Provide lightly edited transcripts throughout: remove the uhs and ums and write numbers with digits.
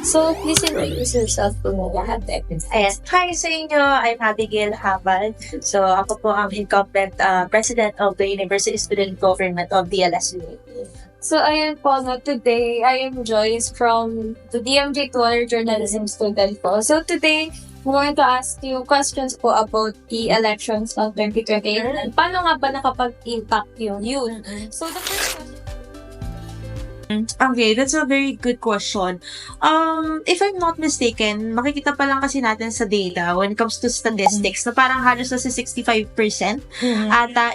So, please introduce yourself to mga lahat. Ayan. Hi sa inyo, I'm Abigail Hapal. So, ako po ang incumbent President of the University Student Government of DLSU-D. So, ayun po, no, today, I am Joyce from the Digital and Journalism student po. So, today, we want to ask you questions po about the elections of 2028. And paano nga ba nakapag-impact yun? So, the first question. Okay, that's a very good question. If I'm not mistaken, makikita pa lang kasi natin sa data when it comes to statistics na parang halos na sa 65% ata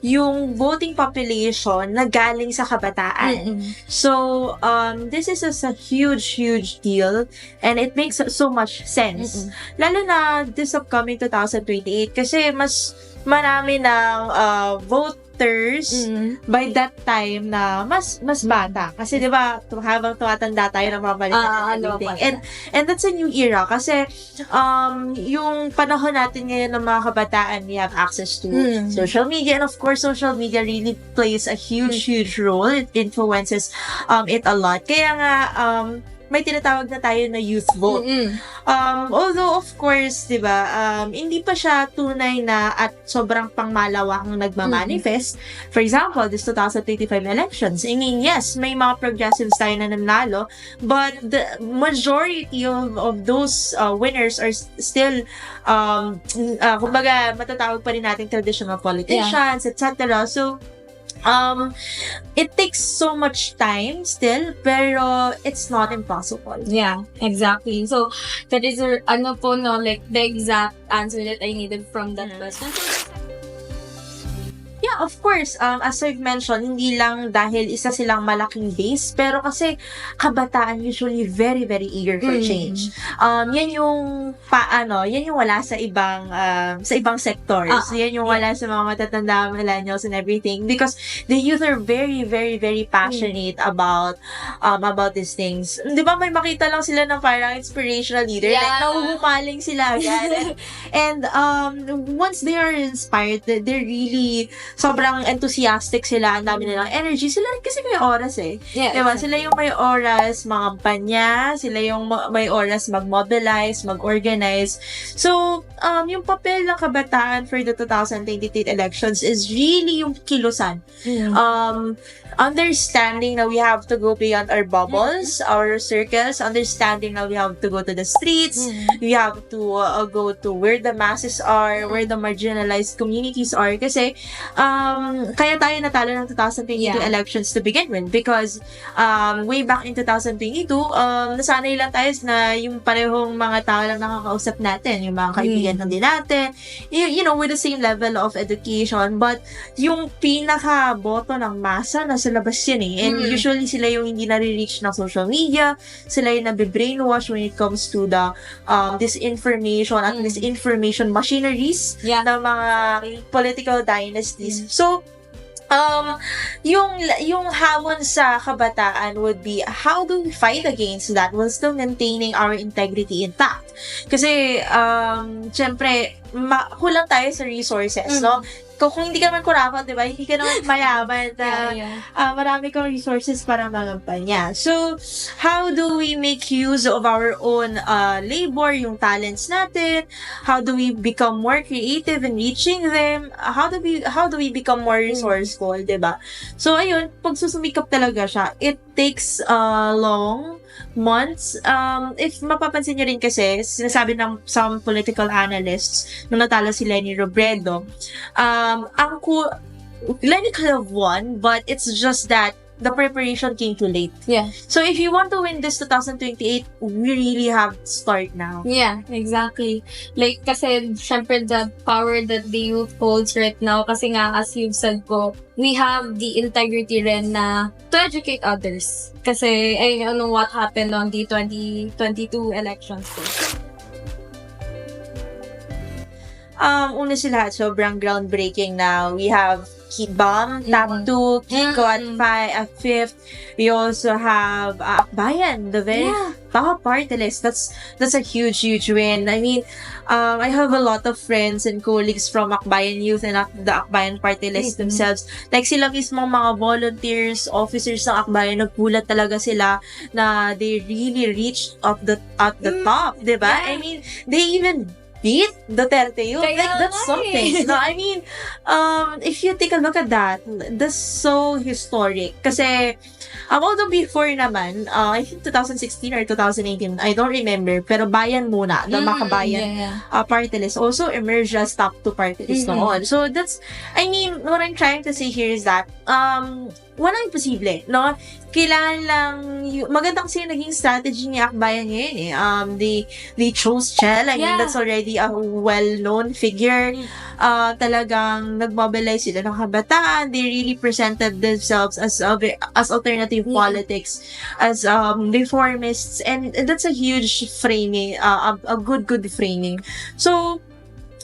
yung voting population na galing sa kabataan. So, this is a huge deal and it makes so much sense. Lalo na this upcoming 2028 kasi mas marami ng voters by that time na mas bata. Kasi 'di ba, habang tumatanda tayo napapalitan everything. And that's a new era kasi yung panahon natin ngayon ng mga kabataan, we have access to social media, and of course social media really plays a huge role. It influences it a lot. Kaya nga may tinatawag na tayo na youth vote. Although, of course, di ba, hindi pa siya tunay na at sobrang pangmalawakang nagmamanifest. For example, this 2025 elections. I mean, yes, may mga progressives tayo na nanalo, but the majority of those winners are still, kumbaga, matatawag pa rin natin traditional politicians, etc. So, it takes so much time still, pero it's not impossible. Yeah, exactly. So, that is the exact answer that I needed from that question. Yeah, of course, as I've mentioned, hindi lang dahil isa silang malaking base, pero kasi kabataan usually very eager for change. Yan yung wala sa ibang sectors. Yan yung wala sa mga matatanda, millennials and everything, because the youth are very passionate about these things. 'Di ba, may makita lang sila ng parang inspirational leader, like nahuhumaling sila agad. And once they are inspired, they're really sobrang enthusiastic sila, ang dami nilang energy. Sila rin kasi may oras diba? Sila yung may oras mangampanya, sila yung may oras mag-mobilize, mag-organize. So, yung papel ng kabataan for the 2028 elections is really yung kilusan. Understanding na we have to go beyond our bubbles, our circles, understanding na we have to go to the streets, we have to go to where the masses are, where the marginalized communities are. Kasi, kaya tayo natalo ng 2022 elections to begin with, because way back in 2022, nasanay lang tayo na yung parehong mga tao lang nakakausap natin, yung mga kaibigan lang din natin, you know, with the same level of education, but yung pinaka-boto ng masa, nasa labas yan and usually sila yung hindi nare-reach ng social media, sila yung nabe-brainwash when it comes to the disinformation at disinformation machineries ng mga political dynasties. So, yung hamon sa kabataan would be, how do we fight against that while still maintaining our integrity intact? Kasi, syempre, kulang tayo sa resources, no? Kung hindi ka naman kurakot, di ba? Hindi ka naman mayaman na marami kang resources para mangampanya. So, how do we make use of our own labor, yung talents natin? How do we become more creative in reaching them? How do we become more resourceful, di ba? So, ayun, pag susumikap talaga siya, it takes long months. If mapapansin nyo rin kasi, sinasabi ng some political analysts nung natalo si Lenny Robredo, Lenny could have won, but it's just that the preparation came too late. Yeah. So if you want to win this 2028, we really have to start now. Yeah, exactly. Like, kasi, syempre, the power that the youth holds right now, kasi nga, as you've said po, we have the integrity rin na to educate others. Kasi, what happened on the 2022 elections po. Una sila, sobrang groundbreaking na we have Kibam, top 2, Kiko at 5th. We also have Akbayan, the very top party list. That's a huge win. I mean, I have a lot of friends and colleagues from Akbayan Youth and the Akbayan party list themselves. Like sila mismo mga volunteers, officers ng Akbayan, nagpulat talaga sila na they really reached at the top, diba? Yeah. I mean, they even beat Duterte Youth. Like, that's something. No, I mean, if you take a look at that, that's so historic. Kasi, although before naman, I think 2016 or 2018, I don't remember, pero Bayan muna, the Makabayan party list also emerged as top 2 party list noon. So, that's, I mean, what I'm trying to say here is that, walang imposible, no? Kailangan lang, maganda kasi yung naging strategy ni Akbayan ngayon eh. They chose Chel. I mean, that's already a well-known figure. Talagang nag-mobilize sila ng kabataan. They really presented themselves as alternative politics, as reformists, and that's a huge framing, a good framing. So,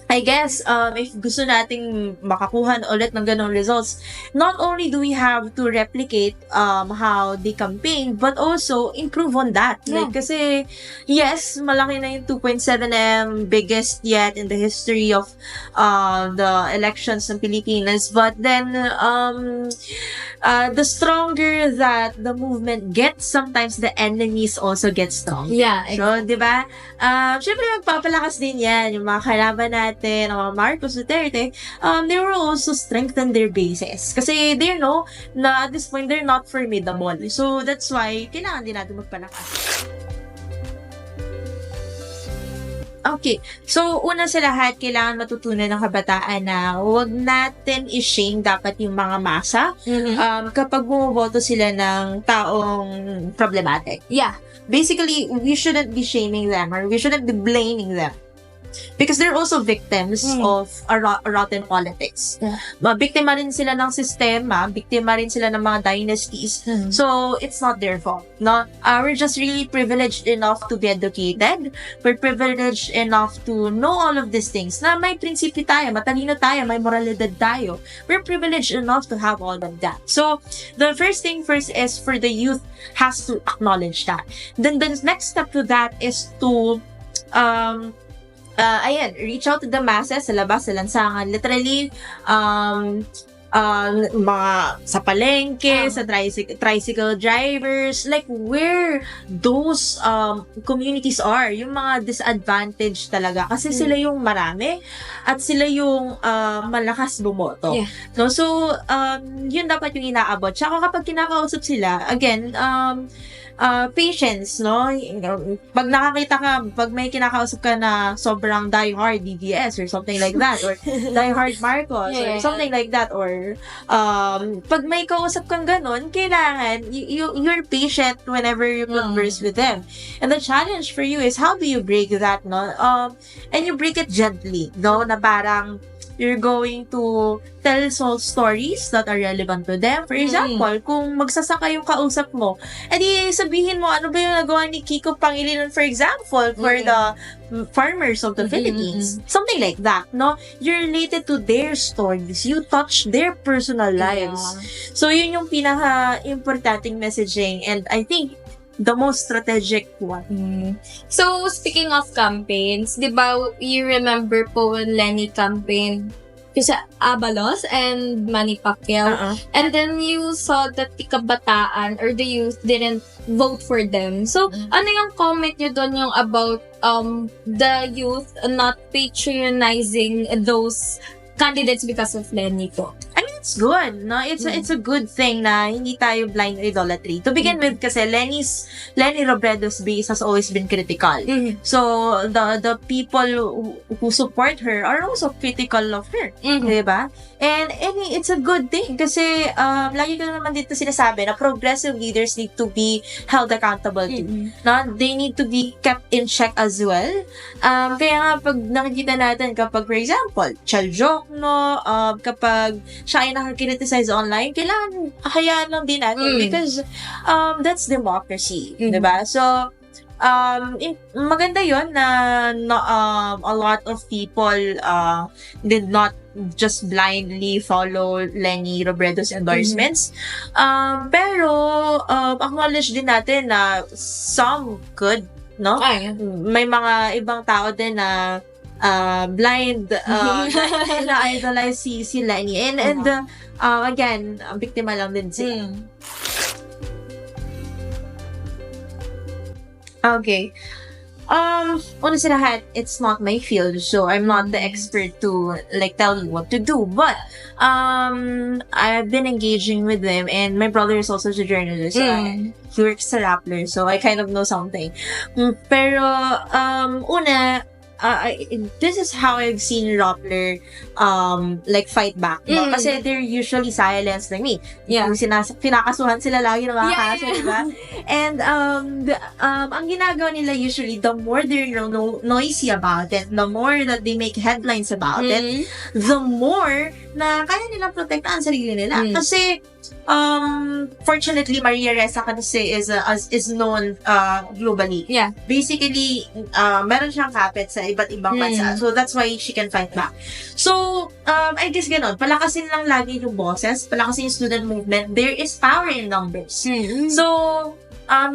I guess, if gusto nating makakuha ulit ng ganong results, not only do we have to replicate how they campaign, but also improve on that. Like, kasi, yes, malaki na yung 2.7M, biggest yet in the history of the elections ng Pilipinas. But then, the stronger that the movement gets, sometimes the enemies also get strong. Yeah. So, di ba? Syempre, magpapalakas din yan. Yung mga kalaban natin, ang mga Marcos Duterte, they will also strengthen their bases. Kasi they know na at this point, they're not formidable. So, that's why, kailangan din natin magpalakas. Okay. So, una sa lahat, kailangan matutunan ng kabataan na huwag natin i-shame dapat yung mga masa kapag bumoboto sila ng taong problematic. Yeah. Basically, we shouldn't be shaming them or we shouldn't be blaming them. Because they're also victims of a rotten politics. Yeah. Biktima rin sila ng sistema, biktima rin sila ng mga dynasties. So, it's not their fault. No? We're just really privileged enough to be educated. We're privileged enough to know all of these things. Na may prinsipyo tayo, matalino tayo, may moralidad tayo. We're privileged enough to have all of that. So, the first thing first is for the youth has to acknowledge that. Then the next step to that is to reach out to the masses sa labas, sa lansangan. Literally, mga sa palengke, sa tricycle drivers, like where those communities are, yung mga disadvantaged talaga. Kasi sila yung marami at sila yung malakas bumoto. Yeah. No? So, yun dapat yung inaabot. Tsaka kapag kinakausap sila, again, patience, no? Pag may kinakausap ka na sobrang diehard DDS or something like that, or diehard Marcos, or something like that, or pag may kausap kang ganun, kailangan you're patient whenever you converse with them. And the challenge for you is how do you break that, no? And you break it gently, no? Na parang you're going to tell stories that are relevant to them. For example, kung magsasaka yung kausap mo, edi sabihin mo, ano ba yung nagawa ni Kiko Pangilinan, for example, for the farmers of the Philippines. Something like that, no? You're related to their stories. You touch their personal lives. So, yun yung pinaka-importanting messaging. And I think, the most strategic one. So, speaking of campaigns, di ba, you remember po when Lenny campaign kasi Abalos and Manny Pacquiao. And then you saw that the kabataan or the youth didn't vote for them. So, ano yung comment nyo doon yung about the youth not patronizing those candidates because of Lenny po? I mean, it's good, no? It's a good thing na hindi tayo blind idolatry. To begin with, kasi Lenny Robredo's base has always been critical. So, the people who support her are also critical of her. Diba? And it's a good thing kasi lagi ko naman dito sinasabi na progressive leaders need to be held accountable to. No? They need to be kept in check as well. Kaya nga, pag nakikita natin kapag, for example, Chaljok, no? Kapag siya ay nakakriticize online, kailangan hayaan lang din natin because that's democracy. Diba? So, maganda yon na a lot of people did not just blindly follow Lenny Robredo's endorsements. Pero, acknowledge din natin na some could, no? May mga ibang tao din na blind na idolize si Lenny. And again, biktima lang din sila. Okay. Una sa lahat, it's not my field, so I'm not the expert to like tell you what to do. But I've been engaging with them, and my brother is also a journalist. He works sa Rappler, so I kind of know something. Pero una, this is how I've seen Rappler like fight back. No? Kasi they're usually silenced like me. Yung pinakasuhan sila lagi ng mga kaso, diba? And ang ginagawa nila usually, the more they're noisy about it, the more that they make headlines about it, the more na kaya nilang protektahan sarili nila. Kasi fortunately, Maria Ressa kasi is known globally. Basically, meron siyang kapit sa iba't ibang bansa. So, that's why she can fight back. So, I guess ganon. Palakasin lang lagi yung boses, palakasin yung student movement. There is power in numbers. So,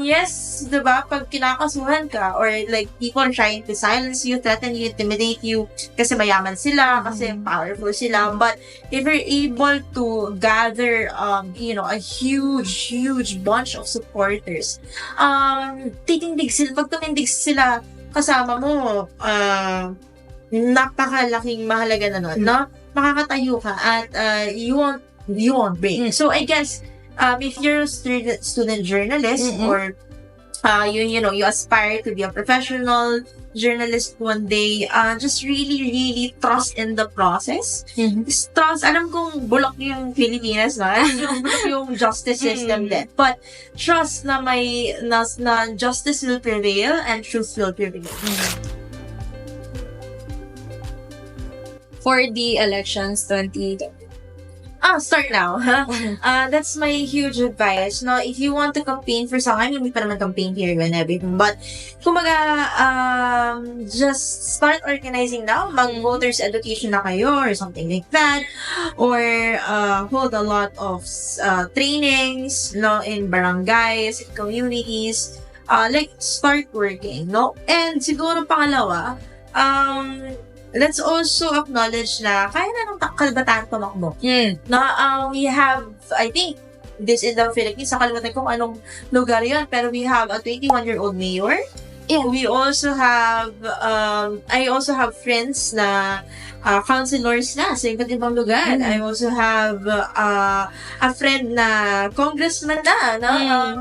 yes, diba, pag kinakasuhan ka, or like, people trying to silence you, threaten you, intimidate you, kasi mayaman sila, kasi powerful sila, but if you're able to gather, a huge bunch of supporters, titindig sila, pag tumindig sila kasama mo, napakalaking mahalaga na nun, no? Makakatayo ka, at you won't break. So, I guess, if you're a student journalist, or you aspire to be a professional journalist one day, just really trust in the process. Just trust. Alam kong bulok yung Pilipinas, na bulok yung justice system din. But trust na na justice will prevail and truth will prevail. For the elections 2020. Start now. That's my huge advice. No, if you want to campaign for something, hindi pa naman campaign period and everything. But, kumbaga, just start organizing now. Mag-voters education na kayo or something like that. Or, hold a lot of trainings, no, in barangays, in communities. Like, start working, no? And siguro pangalawa, let's also acknowledge na kaya na ng kabataan tumakbo. Na we have, I think, this in the Philippines, nakalimutan ko kung anong lugar yun, pero we have a 21-year-old mayor. We also have, I also have friends na councilors na sa iba't ibang lugar. I also have a friend na congressman na,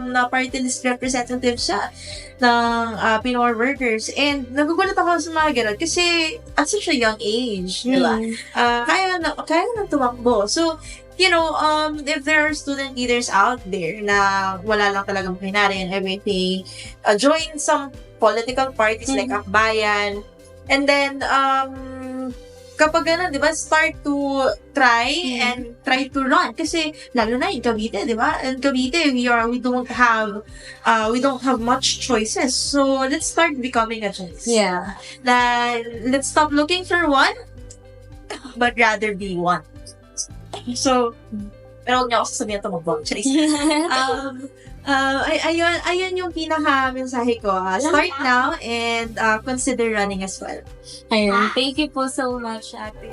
na party list representative siya ng Pinoy workers. And nagugulat ako sa mga ganun kasi at such a young age, diba? Kaya na tumakbo. So, if there are student leaders out there na wala lang talagang makinari and everything, join some political parties like Akbayan. And then, kapag gano'n, di ba, start to try and try to run. Kasi, lalo na in Cavite, di ba? In Cavite, we don't have much choices. So, let's start becoming a choice. Let's stop looking for one, but rather be one. So, pero huwag niyo ako sasabihin ito mag-vlog. Ayun yung pinaka-mensahe ko. Start now and consider running as well. Ayun. Thank you po so much, ate.